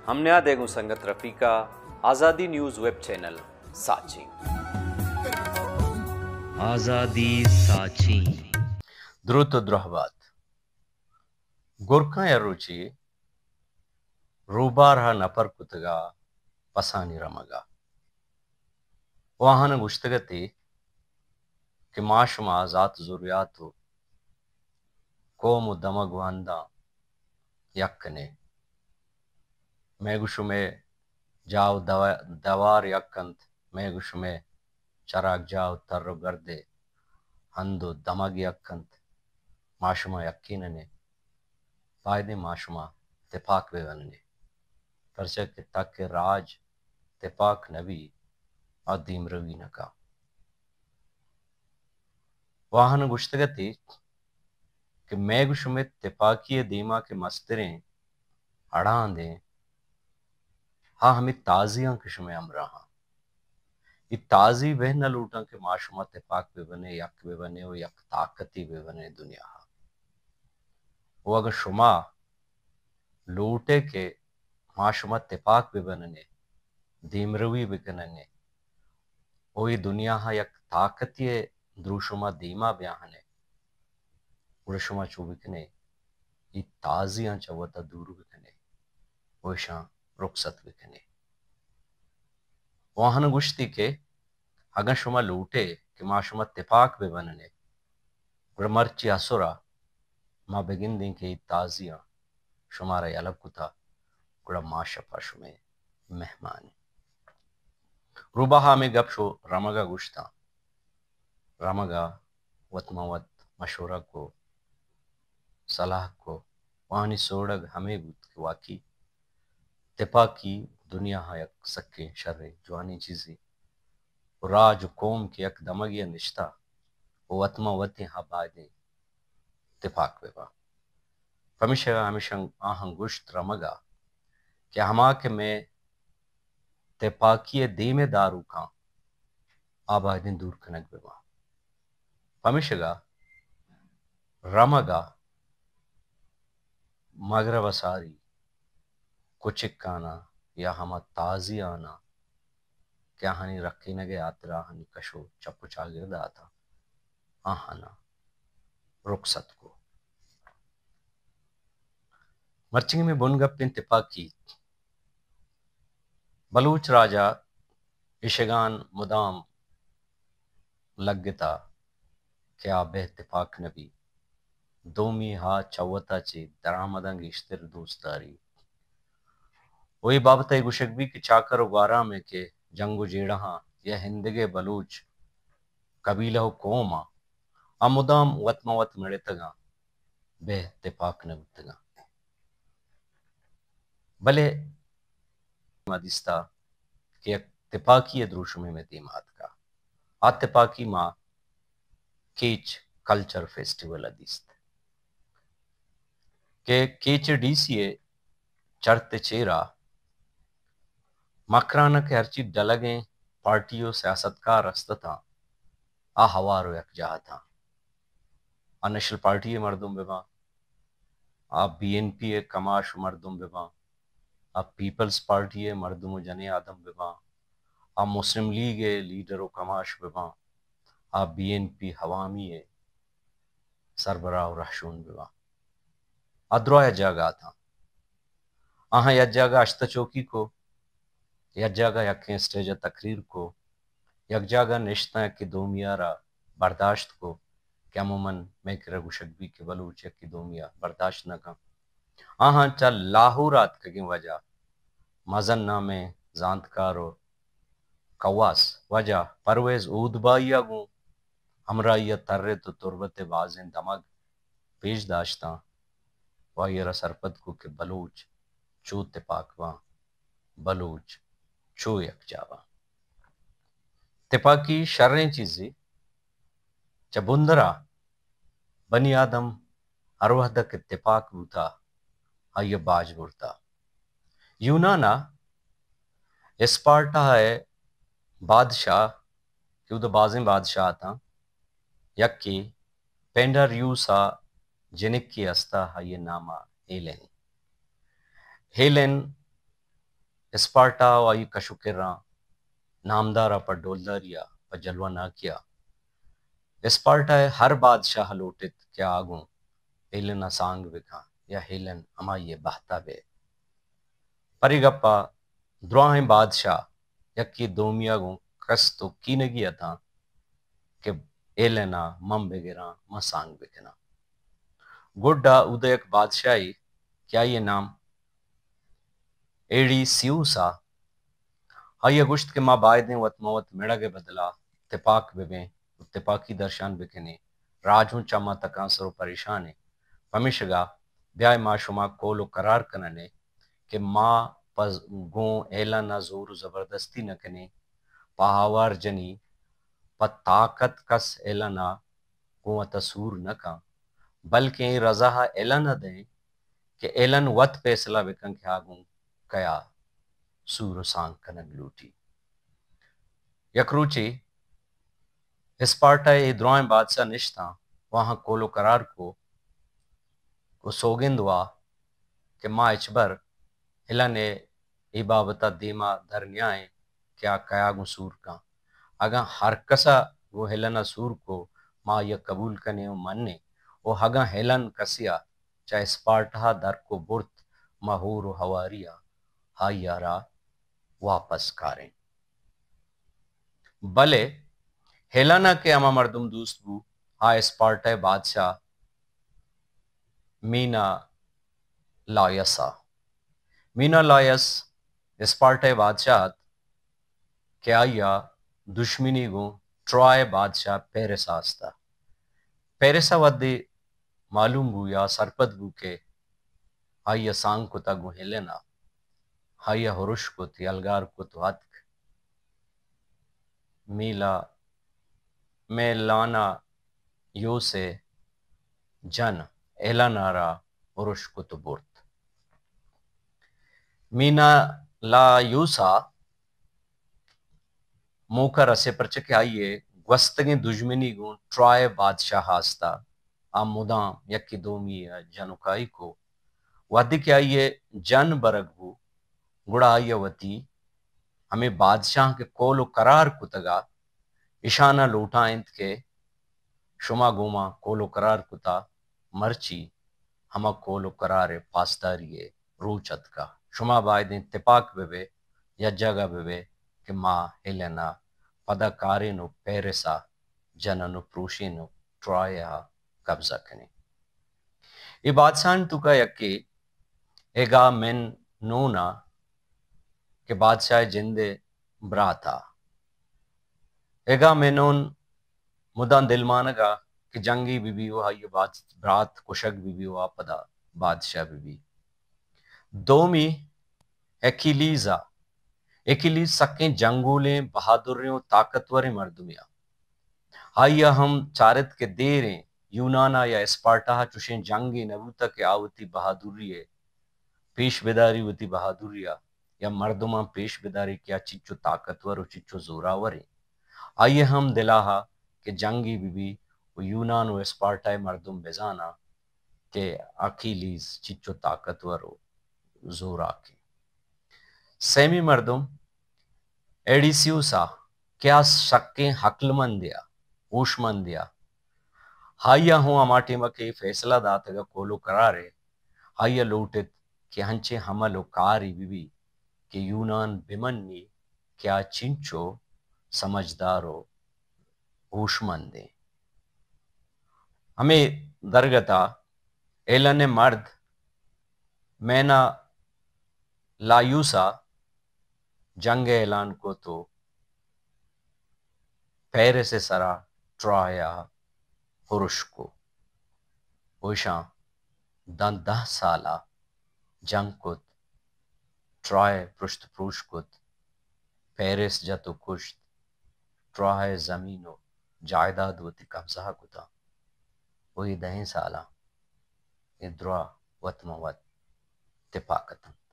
हमने देगू संगत रफीका आज़ादी न्यूज़ वेब चैनल साची आज़ादी साची द्रुत द्रहबात गोरखा या रुचि रूबारहा नपर कुतगा पसानी रमगा वाहन गुश्तगती कि माशमा ज़ात ज़ुरियातु कोम दमग वांदा यक्कने मेगुशुमे जाव दवार यक्कंत मेगुशुमे चराग जाव तर्रो गर्दे हंदो दमग यक्कंत माशुमा यक्कीनने फायदे माशुमा तिफाक बेवनने परचे कि तक के राज तिफाक नबी और दीमरवी नका वाहन गुश्तगती कि मेगुशुमे तिफाकी दीमा के मस्तरें अड़ां दें हाँ हमें ताजियां किशमे अमराहा ये ताजी वह न लूटा के माशुमा तिफाक पे बने यक पे बने और यक ताकती पे बने दुनिया वो अगर शुमा लूटे के माशुमा तिफाक पे बनने दीमरवी बिकनने वो ये दुनिया हा यक ताकती द्रुशुमा दीमा ब्याहने उड़शुमा चुबिकने ये ताजियां चवता दूर बिकने वो शां रुखसत बिकने वाहन गुश्ती के अगर शुमा लूटे कि माशुमा तिफाक बे बनने गुड़मर्ची असुरा माँ बेगिन दिन के ताजियां शुमारा अलग कुता गुड़ा माशपा शुमे मेहमान रूबाहा में गपशो रमगा गुश्ता रमगा वतमवत मशवरा को सलाह को वाहनी सोड़ग हमें बुत के वाकी तिफाकी दुनिया हा यक सक्के शर्रे जवानी चीज़ी राज कौम के यक दमगिया निश्ता वो वतमा वती हा बादे तिफाक बेबा फमिशा हमिशं आहं गुश्त रमगा कि हमा के में तिफाकी दीमे दारू का आबादिन दूर कनक बेबा फमिशगा रमगा मगरब असारी कुचिकाना या हमा ताजी आना क्या हनी रखी नगे आतरा हनी कशो चप्पू चागिरदा था आहाना रुखसत को मर्चिंग में बुनगप्पिन तिफाकी बलूच राजा इशगान मुदाम लग्गता क्या बेहतिफाक नबी दोमी हा चवता ची दरामदंग इश्तिर दोस्तारी वही बाबत गुशकबी की चाकर वारा में के जंगो जेड़हा या हिंदगे बलूच कबीला हो कोमा अमुदाम वतमवत मड़ेतगा बेहतिफाक नबतगा भले मदिस्ता के तिफाकी द्रुशुमे में दीमात का आतिफाकी माँ कीच कल्चर फेस्टिवल अदिस्त के कीच डीसीए चरते चेरा मकराना के हरची डलगे पार्टियों सियासतकार रस्तता आ हवारो यक जहा था आ नेशनल पार्टी मर्दुम बेबा आ बीएनपी कमाश मर्दुम बेबा आ पीपल्स पार्टी मर्दुम जने आदम बेबा आ मुस्लिम लीग लीडर कमाश बेबा आ बीएनपी हवामी सरबराह रहशून बेबा अद्रोया जगह था आहा यह जगह अश्ता चौकी को यक जगह यकें स्टेज तकरीर को यक जगह निश्ता की दोमियारा बर्दाश्त को क्या मुमन मैं कर गुशकबी के बलूच की दोमिया बर्दाश्त न का आहा चल लाहौरात के वजह मजन नामे जानकारो कवास वजह परवेज ऊदबाइया गु हमरा ये तर्रे तो तुरबत बाजें दमग पेश दाश्ता वायरा सरपत को के बलूच चू तिपाकवा बलूच चो यक जावा तिपाकी शर्रें चीज़ी चबुंदरा बनी आदम अरवहदक तिपाक बूता आये बाज बुरता यूनाना स्पार्टा है बादशाह क्यों तो बाजें बादशाह था यक्की पेंडर यूसा जिनिक की अस्ता है ये नामा हेलेन हेलेन اسپارٹا وائی کشکراں نامدارا پر ڈولداریا پر جلوہ نہ کیا اسپارٹا ہر بادشاہ لوٹت کیا آگوں ہیلن سانگ بکھا یا ہیلن ہمائی بہتا بے پری گپا دراہیں بادشاہ یکی دومیا گوں کس تو کی نگیا تھا کہ ایلنا مم بگراں مسانگ بکنا گڈا ادیک بادشاہی کیا یہ نام ایڑی سیوسا ہائی گشت کے ماں بائدیں وط موت میڑا کے بدلا تپاک ببیں تپاکی درشان بکنے راجوں چما تکاں سرو پریشانے پمیشگا بیائے ما شما کولو قرار کننے کہ ماں پز گوں ایلا نہ زور زبردستی نہ کنے پہاوار جنی پا طاقت کس ایلا نہ گوں تصور نہ کاں بلکہ رضا ایلا نہ دیں کہ ایلن وط فیصلہ بکن کے آگوں کیا سور سانگ کنن لوٹی یکروچی اسپارٹا دروائیں بادشاہ نشتاں وہاں کولو قرار کو سوگند ہوا کہ ماں اچبر ہلا نے ای بابتا دیما درنیائیں کیا گو سور کا اگاں ہر کسا وہ ہلنا سور کو ماں یہ قبول کنے و مننے وہ ہگاں ہلن کسیا چاہے اسپارٹا در کو برت مہور و ہواریا ہائی یارا واپس کاریں بلے ہیلانا کے اما مردم دوست بو ہا اسپارٹا بادشاہ مینا لایسا مینا لایس اسپارٹا بادشاہ کہ آیا دشمنی گو ٹرائے بادشاہ پیرس آستا پیرسا ودی معلوم بو یا سرپت بو کے آیا سانگ کو تا گو ہیلینا آیا ہرش کو تی الگار کو تو ہتک میلانا یو سے جن ایلانارا ہرش کو تو برت مینا لا یوسا موکا رسے پرچکے آئیے گوستگیں دشمنی گون ٹرائے بادشاہ ہاستا آموداں یکی دومی جنوکائی کو ودی کے آئیے جن برگ بو گڑا آئیے وتی ہمیں بادشاہ کے کول و قرار کتگا اشانہ لوٹا انت کے شما گوما کول و قرار کتا مرچی ہما کول و قرار پاسداری روچت کا شما باید اتفاق بے یا جگہ بے کہ ماں ہیلینا پدا کارینو پیرسا جننو پروشینو ٹرایا قبضہ کنے یہ بادشاہن تو کا یکی ایگا من نونا کہ بادشاہ جندے برا تھا ایگا مینون مدان دل مانگا کہ جنگی بی بی وہ یہ برات کشک بی بی وہ پدا بادشاہ بی بی دومی ایکیلیز سکیں جنگولیں بہادریوں طاقتوریں مردمیاں آئیا ہم چارت کے دیریں یونانا یا اسپارٹا چوشیں جنگی نبوتا کے آوتی بہادری ہے پیش بداری ہوتی بہادریہ یا مردماں پیش بداری کیا چچو طاقتور و چچو زوراوریں آئیے ہم دلاہا کہ جنگی بی بی و یونان و اسپارٹا مردم بزانا کہ اکیلیز چچو طاقتور و زورا کے سیمی مردم ایڈیسیوسا کیا شکیں حقل مندیا اوش مندیا ہائیا ہوں اماٹی مکے فیصلہ داتگا کولو قرارے ہائیا لوٹت کہ ہنچے حمل و کاری بی کہ یونان بمنی کیا چنچو سمجھدارو ہوش مندیں ہمیں درگتا ایلن مرد مینا لایوسا جنگ اعلان کو تو پیر سے سرا ٹرایا ہرش کو اوشاں دن 10 سالہ جنگ کت ٹرائے پرشت پروش کت پیرس جتو کشت ٹرائے زمینو جائیداد وتی قبضہ کتا وہی 10 سالہ ادرا وطموت تپاکتن